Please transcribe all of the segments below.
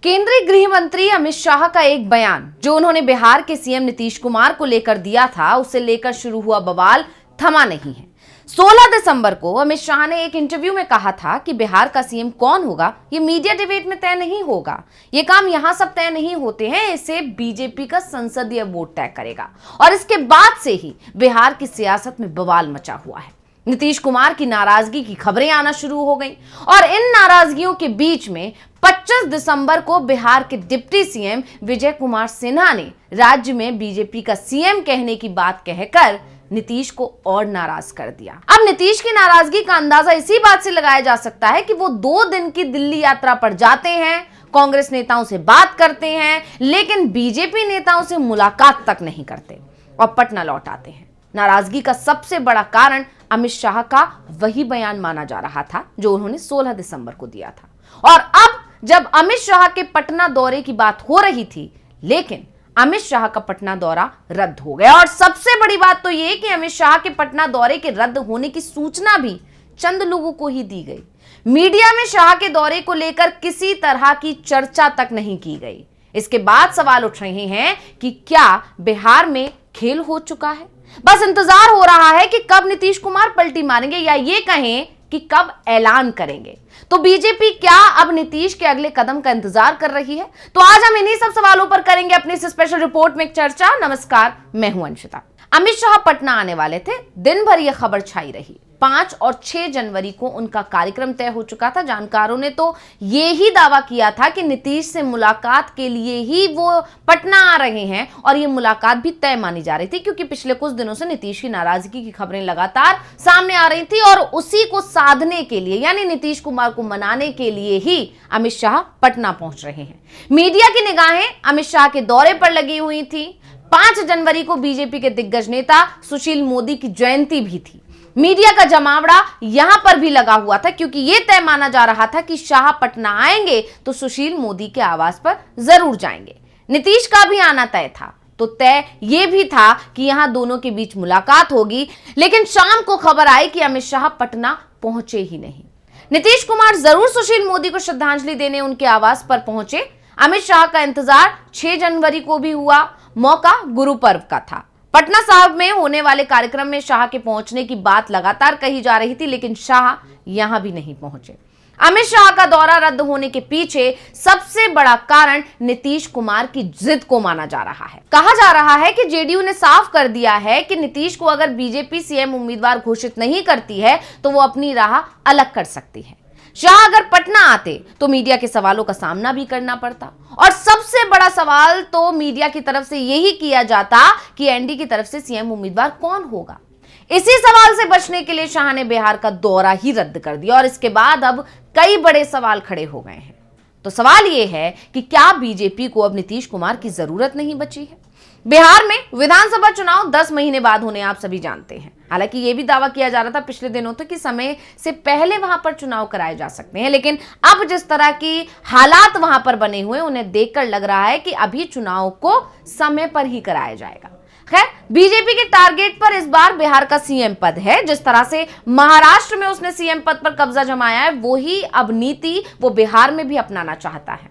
केंद्रीय गृह मंत्री अमित शाह का एक बयान जो उन्होंने बिहार के सीएम नीतीश कुमार को लेकर दिया था, उसे लेकर शुरू हुआ बवाल थमा नहीं है। 16 दिसंबर को अमित शाह ने एक इंटरव्यू में कहा था कि बिहार का सीएम कौन होगा ये मीडिया डिबेट में तय नहीं होगा, ये काम यहां सब तय नहीं होते हैं, इसे बीजेपी का संसदीय वोट तय करेगा। और इसके बाद से ही बिहार की सियासत में बवाल मचा हुआ है। नीतीश कुमार की नाराजगी की खबरें आना शुरू हो गईं और इन नाराजगियों के बीच में 25 दिसंबर को बिहार के डिप्टी सीएम विजय कुमार सिन्हा ने राज्य में बीजेपी का सीएम कहने की बात कहकर नीतीश को और नाराज कर दिया। अब नीतीश की नाराजगी का अंदाजा इसी बात से लगाया जा सकता है कि वो 2 दिन की दिल्ली यात्रा पर जाते हैं, कांग्रेस नेताओं से बात करते हैं, लेकिन बीजेपी नेताओं से मुलाकात तक नहीं करते और पटना लौट आते हैं। नाराजगी का सबसे बड़ा कारण अमित शाह का वही बयान माना जा रहा था जो उन्होंने 16 दिसंबर को दिया था। और अब जब अमित शाह के पटना दौरे की बात हो रही थी, लेकिन अमित शाह का पटना दौरा रद्द हो गया। और सबसे बड़ी बात तो यह कि अमित शाह के पटना दौरे के रद्द होने की सूचना भी चंद लोगों को ही दी गई। मीडिया में शाह के दौरे को लेकर किसी तरह की चर्चा तक नहीं की गई। इसके बाद सवाल उठ रहे हैं कि क्या बिहार में खेल हो चुका है? बस इंतजार हो रहा है कि कब नीतीश कुमार पलटी मारेंगे या ये कहें कि कब ऐलान करेंगे। तो बीजेपी क्या अब नीतीश के अगले कदम का इंतजार कर रही है? तो आज हम इन्हीं सब सवालों पर करेंगे अपनी इस स्पेशल रिपोर्ट में एक चर्चा। नमस्कार, मैं हूं अंशिता। अमित शाह पटना आने वाले थे, दिन भर यह खबर छाई रही। 5 और 6 जनवरी को उनका कार्यक्रम तय हो चुका था। जानकारों ने तो ये ही दावा किया था कि नीतीश से मुलाकात के लिए ही वो पटना आ रहे हैं और ये मुलाकात भी तय मानी जा रही थी, क्योंकि पिछले कुछ दिनों से नीतीश की नाराजगी की खबरें लगातार सामने आ रही थी और उसी को साधने के लिए, यानी नीतीश कुमार को मनाने के लिए ही अमित शाह पटना पहुंच रहे हैं। मीडिया की निगाहें अमित शाह के दौरे पर लगी हुई थी। 5 जनवरी को बीजेपी के दिग्गज नेता सुशील मोदी की जयंती भी थी। मीडिया का जमावड़ा यहां पर भी लगा हुआ था, क्योंकि यह तय माना जा रहा था कि शाह पटना आएंगे तो सुशील मोदी के आवास पर जरूर जाएंगे। नीतीश का भी आना तय था, तो तय यह भी था कि यहां दोनों के बीच मुलाकात होगी। लेकिन शाम को खबर आई कि अमित शाह पटना पहुंचे ही नहीं। नीतीश कुमार जरूर सुशील मोदी को श्रद्धांजलि देने उनके आवास पर पहुंचे। अमित शाह का इंतजार 6 जनवरी को भी हुआ। मौका गुरु पर्व का था। पटना साहिब में होने वाले कार्यक्रम में शाह के पहुंचने की बात लगातार कही जा रही थी, लेकिन शाह यहां भी नहीं पहुंचे। अमित शाह का दौरा रद्द होने के पीछे सबसे बड़ा कारण नीतीश कुमार की जिद को माना जा रहा है। कहा जा रहा है कि जेडीयू ने साफ कर दिया है कि नीतीश को अगर बीजेपी सीएम उम्मीदवार घोषित नहीं करती है तो वो अपनी राह अलग कर सकती है। शाह अगर पटना आते तो मीडिया के सवालों का सामना भी करना पड़ता, और सबसे बड़ा सवाल तो मीडिया की तरफ से यही किया जाता कि एनडीए की तरफ से सीएम उम्मीदवार कौन होगा। इसी सवाल से बचने के लिए शाह ने बिहार का दौरा ही रद्द कर दिया और इसके बाद अब कई बड़े सवाल खड़े हो गए हैं। तो सवाल यह है कि क्या बीजेपी को अब नीतीश कुमार की जरूरत नहीं बची है? बिहार में विधानसभा चुनाव 10 महीने बाद होने आप सभी जानते हैं। हालांकि यह भी दावा किया जा रहा था पिछले दिनों तक कि समय से पहले वहां पर चुनाव कराए जा सकते हैं, लेकिन अब जिस तरह की हालात वहां पर बने हुए उन्हें देखकर लग रहा है कि अभी चुनाव को समय पर ही कराया जाएगा। खैर, बीजेपी के टारगेट पर इस बार बिहार का सीएम पद है। जिस तरह से महाराष्ट्र में उसने सीएम पद पर कब्जा जमाया है, वही अब नीति वो बिहार में भी अपनाना चाहता है।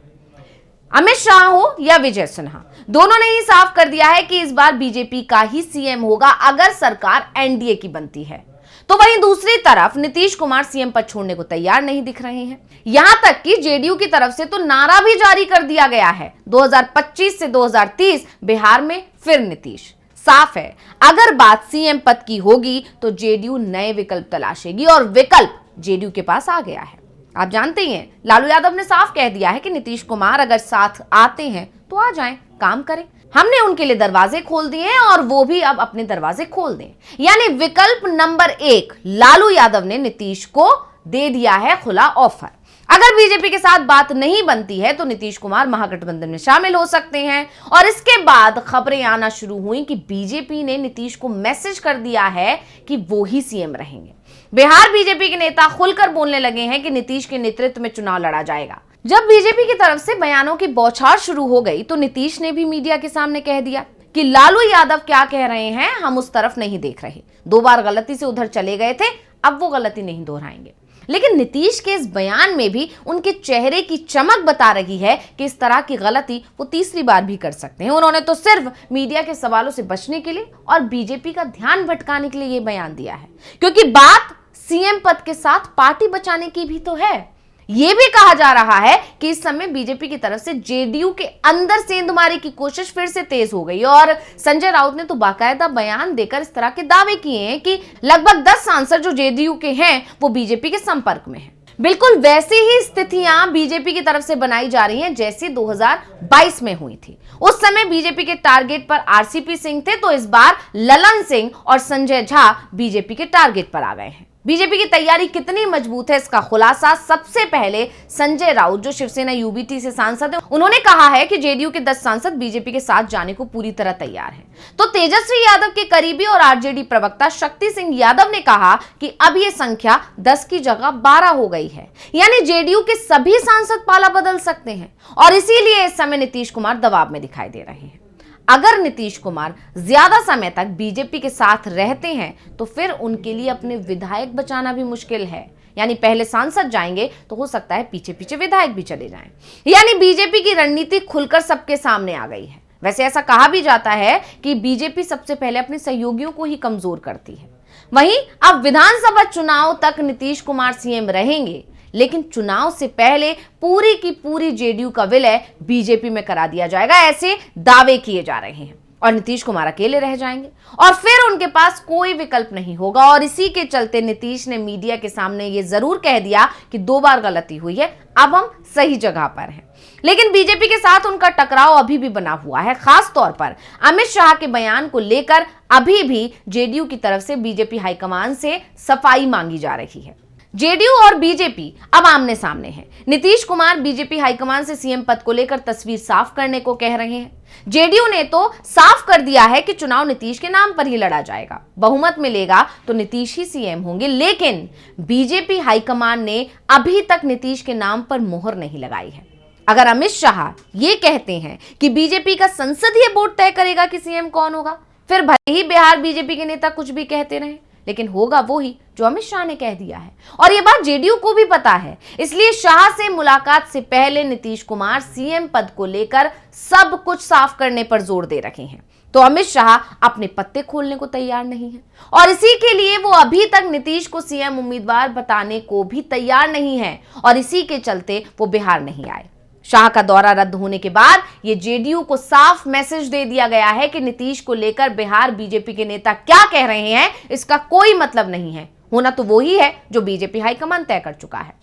अमित शाह हो या विजय सिन्हा, दोनों ने ही साफ कर दिया है कि इस बार बीजेपी का ही सीएम होगा अगर सरकार एनडीए की बनती है। तो वहीं दूसरी तरफ नीतीश कुमार सीएम पद छोड़ने को तैयार नहीं दिख रहे हैं। यहां तक कि जेडीयू की तरफ से तो नारा भी जारी कर दिया गया है, 2025 से 2030 बिहार में फिर नीतीश। साफ है, अगर बात सीएम पद की होगी तो जेडीयू नए विकल्प तलाशेगी और विकल्प जेडीयू के पास आ गया है। आप जानते ही हैं, लालू यादव ने साफ कह दिया है कि नीतीश कुमार अगर साथ आते हैं तो आ जाएं, काम करें। हमने उनके लिए दरवाजे खोल दिए हैं और वो भी अब अपने दरवाजे खोल दें। यानी विकल्प नंबर 1 लालू यादव ने नीतीश को दे दिया है खुला ऑफर। अगर बीजेपी के साथ बात नहीं बनती है तो नीतीश कुमार महागठबंधन में शामिल हो सकते हैं। और इसके बाद खबरें आना शुरू हुई कि बीजेपी ने नीतीश को मैसेज कर दिया है कि वो ही सीएम रहेंगे। बिहार बीजेपी के नेता खुलकर बोलने लगे हैं कि नीतीश के नेतृत्व में चुनाव लड़ा जाएगा। जब बीजेपी की तरफ से बयानों की बौछार शुरू हो गई तो नीतीश ने भी मीडिया के सामने कह दिया कि लालू यादव क्या कह रहे हैं हम उस तरफ नहीं देख रहे। 2 बार गलती से उधर चले गए थे, अब वो गलती नहीं दोहराएंगे। लेकिन नीतीश के इस बयान में भी उनके चेहरे की चमक बता रही है कि इस तरह की गलती वो तीसरी बार भी कर सकते हैं। उन्होंने तो सिर्फ मीडिया के सवालों से बचने के लिए और बीजेपी का ध्यान भटकाने के लिए ये बयान दिया है, क्योंकि बात सीएम पद के साथ पार्टी बचाने की भी तो है। यह भी कहा जा रहा है कि इस समय बीजेपी की तरफ से जेडीयू के अंदर सेंधमारी की कोशिश फिर से तेज हो गई और संजय राउत ने तो बाकायदा बयान देकर इस तरह के दावे किए हैं कि लगभग 10 सांसद जो जेडीयू के हैं वो बीजेपी के संपर्क में हैं। बिल्कुल वैसी ही स्थितियां बीजेपी की तरफ से बनाई जा रही हैं जैसी 2022 में हुई थी। उस समय बीजेपी के टारगेट पर आरसीपी सिंह थे, तो इस बार ललन सिंह और संजय झा बीजेपी के टारगेट पर आ गए हैं। बीजेपी की तैयारी कितनी मजबूत है इसका खुलासा सबसे पहले संजय राउत, जो शिवसेना यूबीटी से सांसद हैं, उन्होंने कहा है कि जेडीयू के 10 सांसद बीजेपी के साथ जाने को पूरी तरह तैयार हैं। तो तेजस्वी यादव के करीबी और आरजेडी प्रवक्ता शक्ति सिंह यादव ने कहा कि अब यह संख्या 10 की जगह 12 हो गई है, यानी जेडीयू के सभी सांसद पाला बदल सकते हैं और इसीलिए इस समय नीतीश कुमार दबाव में दिखाई दे रहे हैं। अगर नीतीश कुमार ज्यादा समय तक बीजेपी के साथ रहते हैं तो फिर उनके लिए अपने विधायक बचाना भी मुश्किल है, यानी पहले सांसद जाएंगे तो हो सकता है पीछे पीछे विधायक भी चले जाएं। यानी बीजेपी की रणनीति खुलकर सबके सामने आ गई है। वैसे ऐसा कहा भी जाता है कि बीजेपी सबसे पहले अपने सहयोगियों को ही कमजोर करती है। वहीं अब विधानसभा चुनाव तक नीतीश कुमार सीएम रहेंगे, लेकिन चुनाव से पहले पूरी की पूरी जेडीयू का विलय बीजेपी में करा दिया जाएगा, ऐसे दावे किए जा रहे हैं और नीतीश कुमार अकेले रह जाएंगे और फिर उनके पास कोई विकल्प नहीं होगा। और इसी के चलते नीतीश ने मीडिया के सामने ये जरूर कह दिया कि 2 बार गलती हुई है, अब हम सही जगह पर हैं। लेकिन बीजेपी के साथ उनका टकराव अभी भी बना हुआ है। खास तौर पर अमित शाह के बयान को लेकर अभी भी जेडीयू की तरफ से बीजेपी हाईकमान से सफाई मांगी जा रही है। जेडीयू और बीजेपी अब आमने सामने हैं। नीतीश कुमार बीजेपी हाईकमान से सीएम पद को लेकर तस्वीर साफ करने को कह रहे हैं। जेडीयू ने तो साफ कर दिया है कि चुनाव नीतीश के नाम पर ही लड़ा जाएगा, बहुमत मिलेगा तो नीतीश ही सीएम होंगे। लेकिन बीजेपी हाईकमान ने अभी तक नीतीश के नाम पर मोहर नहीं लगाई है। अगर अमित शाह ये कहते हैं कि बीजेपी का संसदीय बोर्ड तय करेगा कि सीएम कौन होगा, फिर भले ही बिहार बीजेपी के नेता कुछ भी कहते रहे, लेकिन होगा वो ही जो अमित शाह ने कह दिया है और ये बात जेडीयू को भी पता है। इसलिए शाह से मुलाकात से पहले नीतीश कुमार सीएम पद को लेकर सब कुछ साफ करने पर जोर दे रखे हैं। तो अमित शाह अपने पत्ते खोलने को तैयार नहीं है और इसी के लिए वो अभी तक नीतीश को सीएम उम्मीदवार बताने को भी तैयार नहीं है और इसी के चलते वो बिहार नहीं आए। शाह का दौरा रद्द होने के बाद ये जेडीयू को साफ मैसेज दे दिया गया है कि नीतीश को लेकर बिहार बीजेपी के नेता क्या कह रहे हैं इसका कोई मतलब नहीं है, होना तो वो ही है जो बीजेपी हाईकमान तय कर चुका है।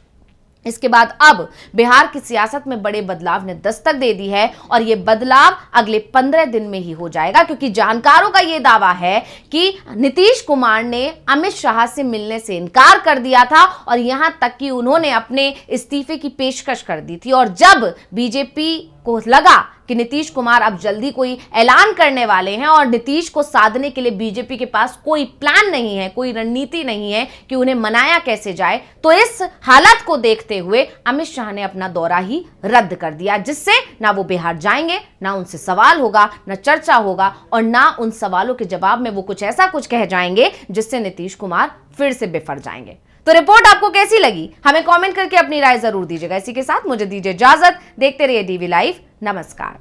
इसके बाद अब बिहार की सियासत में बड़े बदलाव ने दस्तक दे दी है और यह बदलाव अगले 15 दिन में ही हो जाएगा, क्योंकि जानकारों का यह दावा है कि नीतीश कुमार ने अमित शाह से मिलने से इनकार कर दिया था और यहां तक कि उन्होंने अपने इस्तीफे की पेशकश कर दी थी। और जब बीजेपी को लगा कि नीतीश कुमार अब जल्दी कोई ऐलान करने वाले हैं और नीतीश को साधने के लिए बीजेपी के पास कोई प्लान नहीं है, कोई रणनीति नहीं है कि उन्हें मनाया कैसे जाए, तो इस हालत को देखते हुए अमित शाह ने अपना दौरा ही रद्द कर दिया, जिससे ना वो बिहार जाएंगे, ना उनसे सवाल होगा, ना चर्चा होगा और ना उन सवालों के जवाब में वो कुछ ऐसा कुछ कह जाएंगे जिससे नीतीश कुमार फिर से बिफर जाएंगे। तो रिपोर्ट आपको कैसी लगी हमें कमेंट करके अपनी राय जरूर दीजिएगा। इसी के साथ मुझे दीजिए इजाजत। देखते रहिए डीवी लाइव। नमस्कार।